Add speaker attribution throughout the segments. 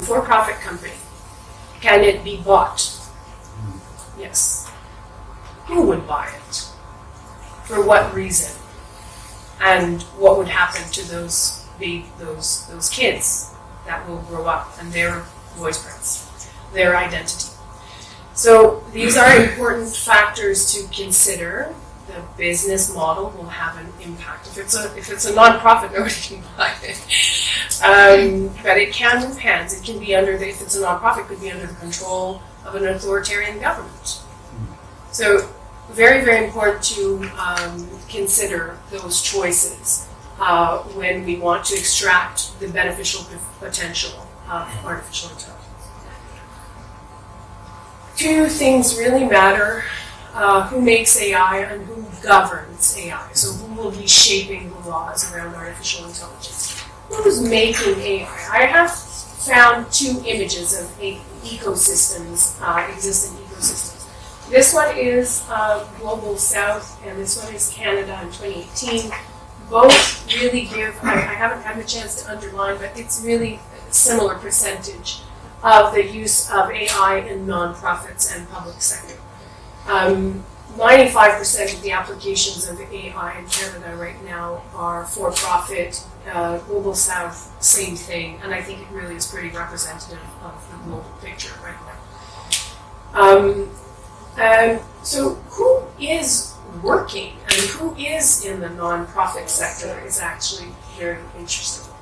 Speaker 1: for-profit company, can it be bought? Yes. Who would buy it? For what reason? And what would happen to those kids that will grow up and their voiceprints, their identity? So these are important factors to consider. The business model will have an impact. If it's a nonprofit, nobody can buy it. But it can move hands. It can be if it's a nonprofit, it could be under the control of an authoritarian government. So very, very important to consider those choices when we want to extract the beneficial potential of artificial intelligence. Two things really matter. Who makes AI and who governs AI. So who will be shaping the laws around artificial intelligence? Who's making AI? I have found two images of ecosystems, existing ecosystems. This one is Global South, and this one is Canada in 2018. Both really give, I haven't had a chance to underline, but it's really a similar percentage of the use of AI in nonprofits and public sector. 95% of the applications of AI in Canada right now are for-profit. Global South, same thing, and I think it really is pretty representative of the global picture right now. So who is working and who is in the nonprofit sector is actually very interesting.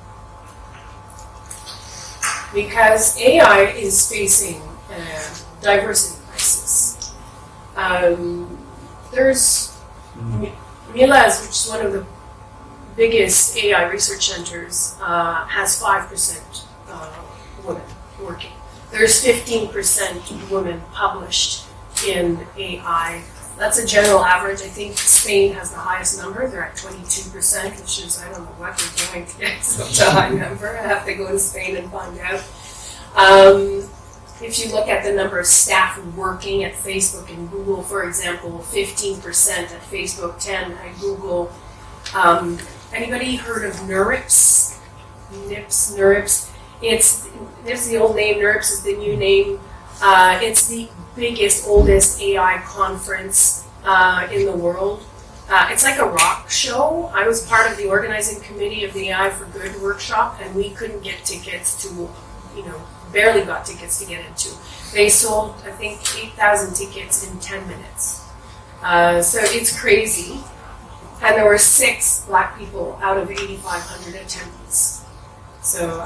Speaker 1: Because AI is facing a diversity crisis. There's MiLaS, which is one of the biggest AI research centers, has 5% women working. There's 15% women published in AI. That's a general average. I think Spain has the highest number. They're at 22%, which is, I don't know what they're doing to get such a high number. I have to go to Spain and find out. If you look at the number of staff working at Facebook and Google, for example, 15% at Facebook, 10% at Google. Anybody heard of NeurIPS? NeurIPS. It's the old name. NeurIPS is the new name. It's the biggest, oldest AI conference in the world. It's like a rock show. I was part of the organizing committee of the AI for Good workshop, and we couldn't get tickets to, barely got tickets to get into. They sold, I think, 8,000 tickets in 10 minutes. So it's crazy. And there were 6 Black people out of 8,500 attendees. So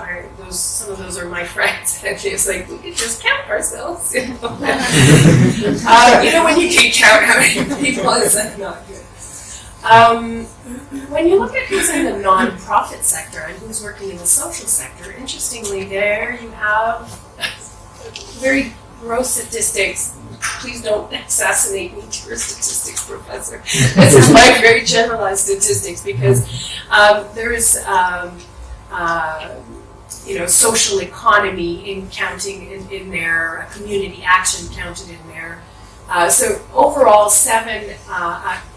Speaker 1: some of those are my friends. And it's like, we could just count ourselves. When you can count how many people, it's like not good. When you look at who's in the nonprofit sector and who's working in the social sector, interestingly, there you have very gross statistics. Please don't assassinate me, dear statistics professor. This is my very generalized statistics because there is, social economy in counting in there, community action counted in there. So overall, 7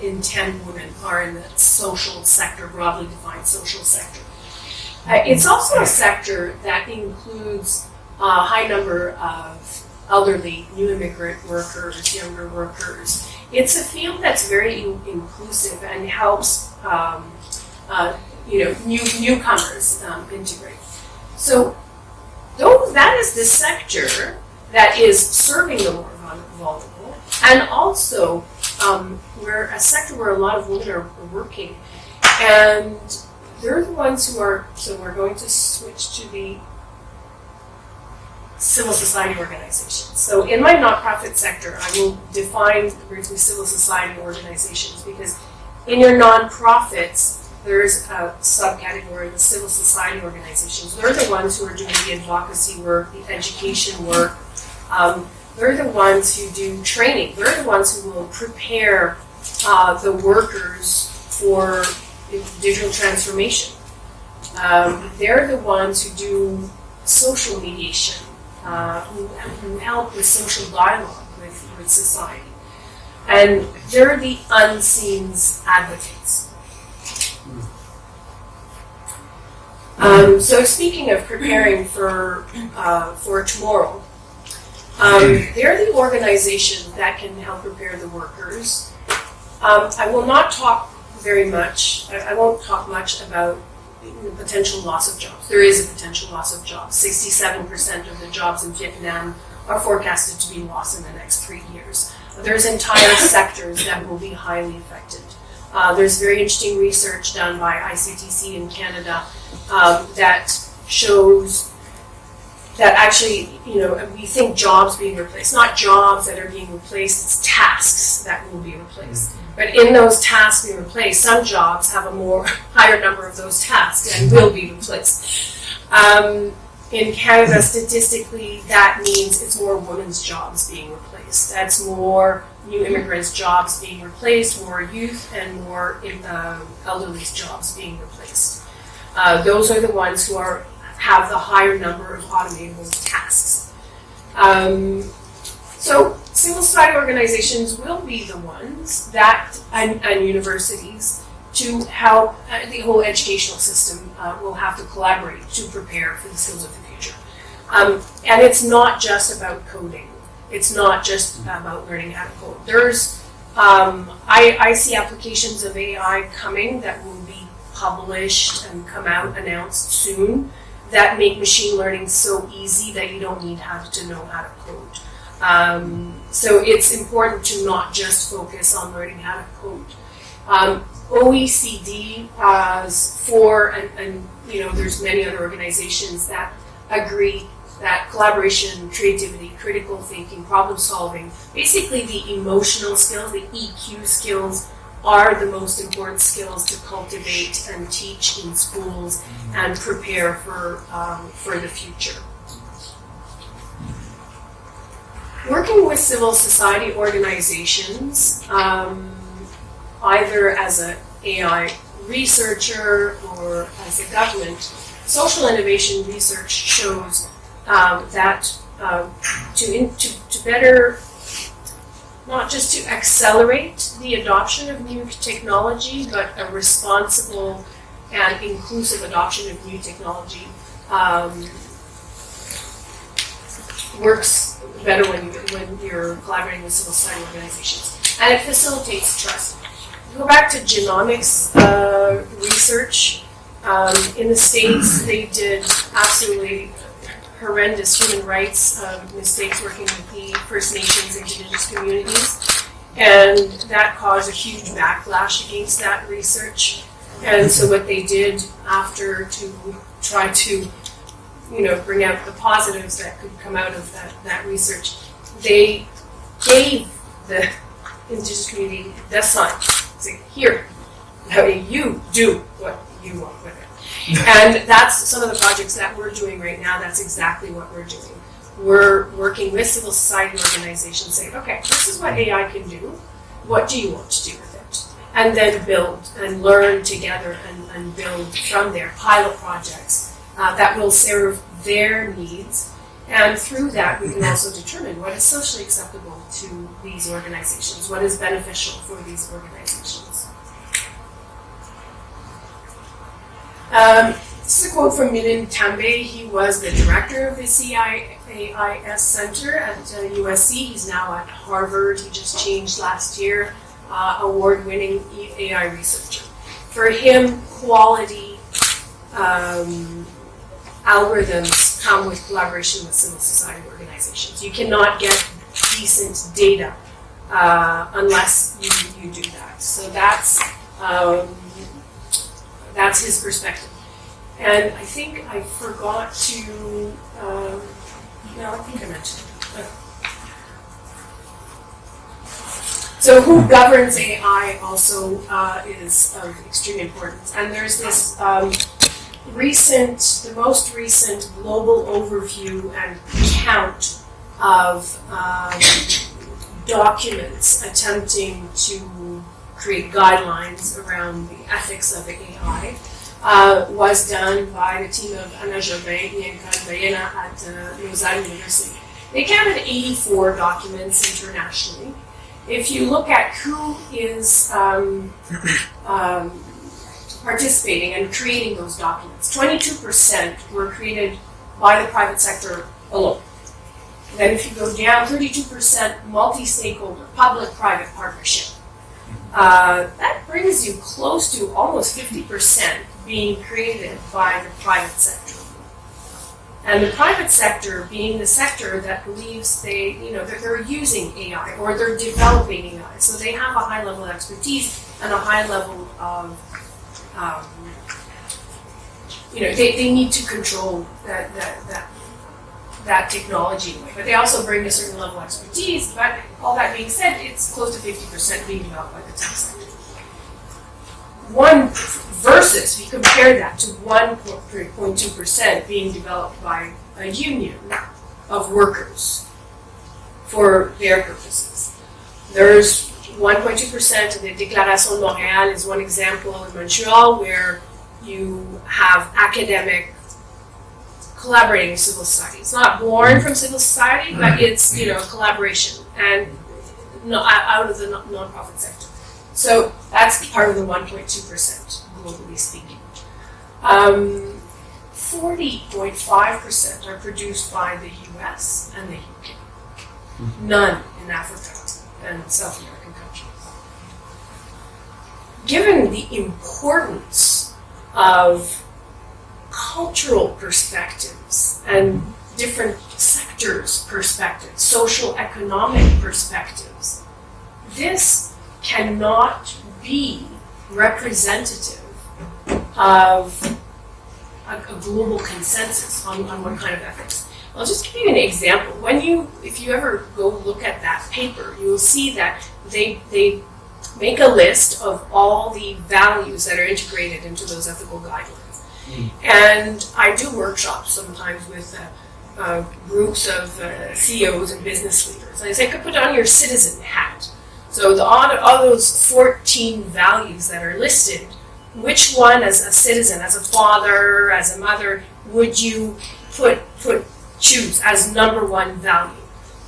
Speaker 1: in 10 women are in the social sector, broadly defined social sector. It's also a sector that includes a high number of elderly, new immigrant workers, younger workers. It's a field that's very inclusive and helps newcomers integrate. So that is the sector that is serving the more vulnerable. And also, we're a sector where a lot of women are working, and they're the ones who are, so we're going to switch to the civil society organizations. So in my nonprofit sector, I will define briefly civil society organizations, because in your nonprofits, there's a subcategory, the civil society organizations. They're the ones who are doing the advocacy work, the education work. They're the ones who do training. They're the ones who will prepare the workers for digital transformation. They're the ones who do social mediation, who help with social dialogue with society. And they're the unseen advocates. So speaking of preparing for tomorrow, they're the organization that can help prepare the workers. I will not talk very much, I won't talk much about the potential loss of jobs. There is a potential loss of jobs. 67% of the jobs in Vietnam are forecasted to be lost in the next 3 years. There's entire sectors that will be highly affected. There's very interesting research done by ICTC in Canada that shows that actually, we think jobs being replaced, not jobs that are being replaced, it's tasks that will be replaced. But in those tasks being replaced, some jobs have a higher number of those tasks and will be replaced. In Canada, statistically, that means it's more women's jobs being replaced. That's more new immigrants' jobs being replaced, more youth, and more elderly's jobs being replaced. Those are the ones who have the higher number of automatable tasks. So civil society organizations will be the ones that, and universities, to help the whole educational system will have to collaborate to prepare for the skills of the future. And it's not just about coding. It's not just about learning how to code. There's, I see applications of AI coming that will be published and announced soon, that make machine learning so easy that you don't need to know how to code. So it's important to not just focus on learning how to code. OECD has and there's many other organizations that agree that collaboration, creativity, critical thinking, problem solving, basically the emotional skills, the EQ skills, are the most important skills to cultivate and teach in schools and prepare for the future. Working with civil society organizations, either as an AI researcher or as a government, social innovation research shows that to better, not just to accelerate the adoption of new technology, but a responsible and inclusive adoption of new technology works better when you're collaborating with civil society organizations. And it facilitates trust. Go back to genomics research. In the States, they did absolutely horrendous human rights mistakes working with the First Nations indigenous communities. And that caused a huge backlash against that research. And so what they did after to try to bring out the positives that could come out of that research, they gave the indigenous community the science. Say, here, now you do what you want with it. And that's some of the projects that we're doing right now. That's exactly what we're doing. We're working with civil society organizations saying, okay, this is what AI can do. What do you want to do with it? And then build and learn together and build from there pilot projects that will serve their needs. And through that, we can also determine what is socially acceptable to these organizations, what is beneficial for these organizations. This is a quote from Milind Tambe. He was the director of the CIAIS Center at USC. He's now at Harvard. He just changed last year, award-winning AI researcher. For him, quality algorithms come with collaboration with civil society organizations. You cannot get decent data unless you do that. So that's his perspective. And I think I forgot to, no, I think I mentioned it. So who governs AI also is of extreme importance. And there's this the most recent global overview and count of documents attempting to create guidelines around the ethics of AI was done by the team of Anna Jobin and Baena at Lausanne University. They counted 84 documents internationally. If you look at who is participating and creating those documents. 22% were created by the private sector alone. Then if you go down, 32% multi-stakeholder, public-private partnership. That brings you close to almost 50% being created by the private sector. And the private sector being the sector that believes that they're using AI or they're developing AI. So they have a high level of expertise and a high level of, they need to control that technology. But they also bring a certain level of expertise. But all that being said, it's close to 50% being developed by the tech sector. Versus, if you compare that to 1.2% being developed by a union of workers for their purposes. There's 1.2% of the Déclaration de Montréal is one example in Montreal where you have academic collaborating with civil society. It's not born from civil society, but it's a collaboration and out of the nonprofit sector. So that's part of the 1.2%. Globally speaking. 40.5% are produced by the US and the UK. None in Africa and South American countries. Given the importance of cultural perspectives and different sectors' perspectives, social economic perspectives, this cannot be representative of a global consensus on what kind of ethics. I'll just give you an example. If you ever go look at that paper, you will see that they make a list of all the values that are integrated into those ethical guidelines. And I do workshops sometimes with groups of CEOs and business leaders. And I say, put on your citizen hat. So all those 14 values that are listed, which one as a citizen, as a father, as a mother, would you choose as number one value?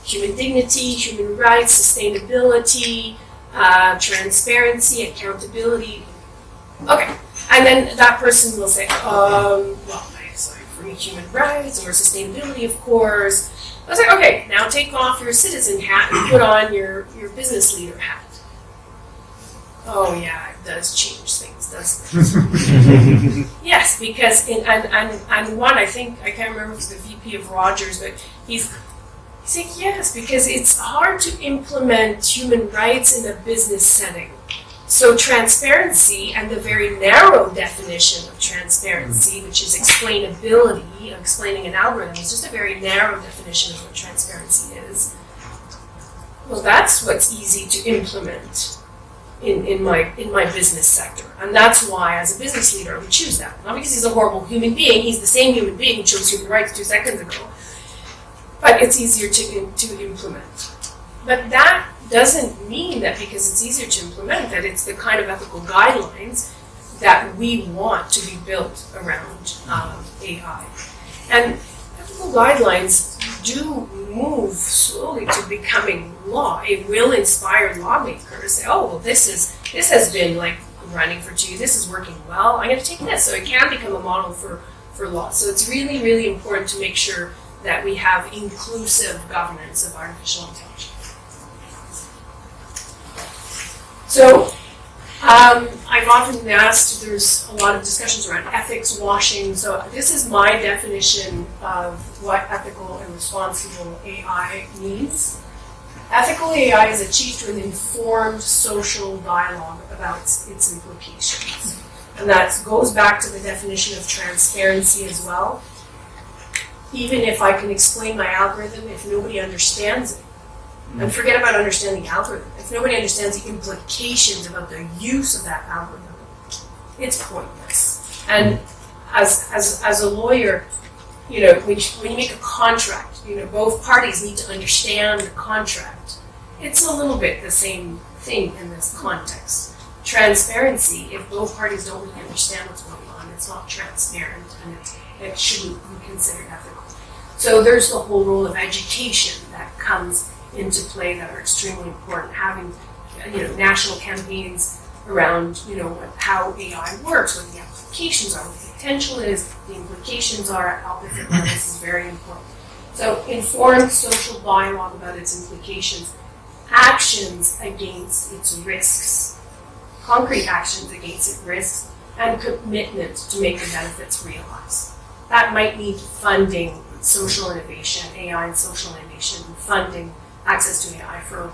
Speaker 1: Human dignity, human rights, sustainability, transparency, accountability. Okay, and then that person will say, for me, human rights or sustainability, of course. I was like, okay, now take off your citizen hat and put on your business leader hat. Oh yeah, it does change things, doesn't it? Yes, because and one, I can't remember if it's the VP of Rogers, but he's saying yes, because it's hard to implement human rights in a business setting. So transparency and the very narrow definition of transparency, which is explainability, explaining an algorithm, is just a very narrow definition of what transparency is. Well, that's what's easy to implement in my business sector. And that's why, as a business leader, I would choose that. Not because he's a horrible human being, he's the same human being who chose human rights 2 seconds ago. But it's easier to implement. But that doesn't mean that because it's easier to implement that it's the kind of ethical guidelines that we want to be built around AI. And ethical guidelines do move slowly to becoming law. It will inspire lawmakers to say, oh, well, this has been like running for 2 years, this is working well, I'm going to take this. So it can become a model for law. So it's really, really important to make sure that we have inclusive governance of artificial intelligence. So I've often been asked, there's a lot of discussions around ethics washing. So this is my definition of what ethical and responsible AI means. Ethical AI is achieved through an informed social dialogue about its implications. And that goes back to the definition of transparency as well. Even if I can explain my algorithm, if nobody understands it, and forget about understanding the algorithm. If nobody understands the implications about the use of that algorithm, it's pointless. And as a lawyer, when you make a contract, both parties need to understand the contract. It's a little bit the same thing in this context. Transparency, if both parties don't really understand what's going on, it's not transparent, and it shouldn't be considered ethical. So there's the whole role of education that comes into play that are extremely important. Having, national campaigns around, how AI works, what the applications are, what the potential is, the implications are at all different levels is very important. So informed social dialogue about its implications, actions against its risks, concrete actions against its risks, and commitment to make the benefits realized. That might need funding social innovation, AI and social innovation, funding access to AI for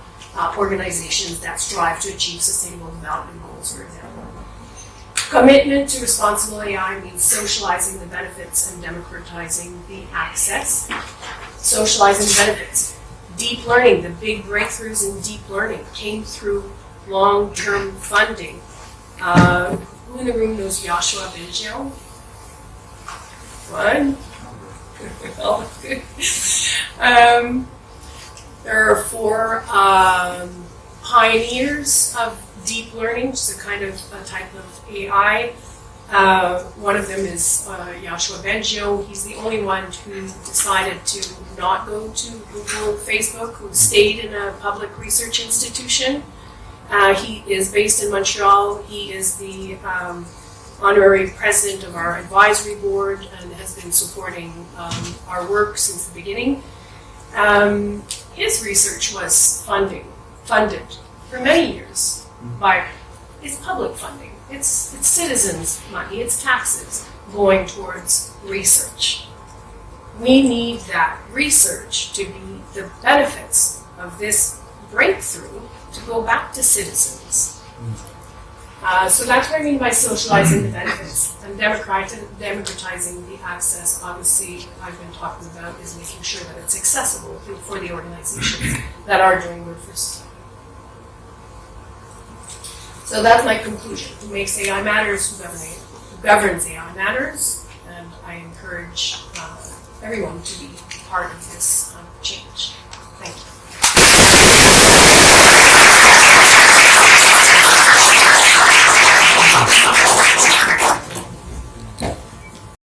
Speaker 1: organizations that strive to achieve sustainable development goals, for example. Commitment to responsible AI means socializing the benefits and democratizing the access. Socializing the benefits. Deep learning, the big breakthroughs in deep learning came through long-term funding. Who in the room knows Joshua Bengio? One? There are 4 pioneers of deep learning, which is a type of AI. One of them is Joshua Bengio. He's the only one who decided to not go to Google, Facebook, who stayed in a public research institution. He is based in Montreal. He is the honorary president of our advisory board and has been supporting our work since the beginning. His research was funded for many years by it's public funding. It's citizens' money, it's taxes going towards research. We need that research to be the benefits of this breakthrough to go back to citizens. So that's what I mean by socializing the benefits and democratizing the access. Obviously, I've been talking about is making sure that it's accessible for the organizations that are doing good for society. So that's my conclusion. Who makes AI matters, who governs AI matters, and I encourage everyone to be part of this change. Thank you.